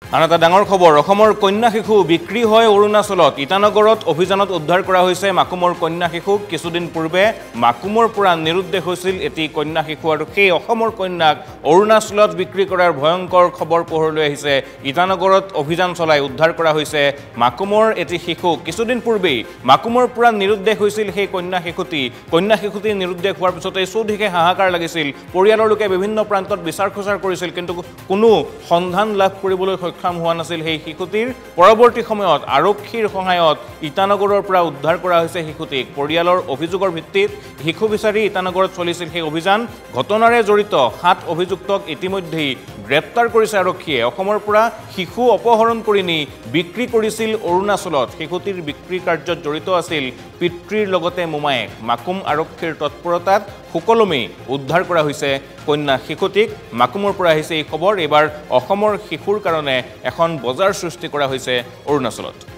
আন এটা ডাঙৰ খবৰ অসমৰ কন্যা শিশু বিক্ৰী হয় অৰুণাচলত ইটানগৰত অভিযানত উদ্ধাৰ কৰা হৈছে মাকুমৰ কন্যা শিশুক কিছুদিন পূৰ্বে মাকুমৰ পৰা নিৰুদ্দেশ হৈছিল এটি কন্যা শিশু আৰু সেই অসমৰ কন্যাক অৰুণাচলত বিক্ৰী কৰাৰ ভয়ংকৰ খবৰ পোহৰলৈ আহিছে ইটানগৰত অভিযান চলাই উদ্ধাৰ কৰা হৈছে মাকুমৰ এটি শিশু কিছুদিন পূৰ্বেই মাকুমৰ পৰা নিৰুদ্দেশ হৈছিল সেই কন্যা শিশুটি নিৰুদ্দেশ হোৱাৰ পিছতে চৌদিশে হাহাকাৰ লাগিছিল পৰিয়ালৰ লোকে বিভিন্ন প্ৰান্তত বিচাৰ খোচাৰ কৰিছিল কিন্তু কোনো সন্ধান লাভ কৰিবলৈ সক্ষম হোৱা নাছিল সেই শিশুটিৰ পৰৱৰ্তী সময়ত আৰক্ষীৰ সহায়ত ইটানগৰৰ পৰা উদ্ধাৰ কৰা হৈছে শিশুটিক পৰিয়ালৰ অভিযোগৰ ভিত্তিত শিশু বিচাৰি ইটানগৰত চলিছিল সেই অভিযান ঘটনাৰে জড়িত 7 অভিযুক্তক ইতিমধ্যেই গ্ৰেপ্তাৰ কৰিছে আৰক্ষীয়ে অসমৰ পৰা শিশু অপহৰণ কৰি নি বিক্ৰী কৰিছিল অৰুণাচলত শিশুটিৰ বিক্ৰী কাৰ্যত জড়িত আছিল পিতৃৰ লগতে মোমায়েক মাকুম আৰক্ষীৰ তৎপৰতাত সুকলমে উদ্ধাৰ কৰা হৈছে কন্যা শিশুটিক মাকুমৰ পৰা আহিছে এই খবৰ এবাৰ অসমৰ শিশুৰ কাৰণে এখন বজাৰ সৃষ্টি কৰা হৈছে অৰুণাচলত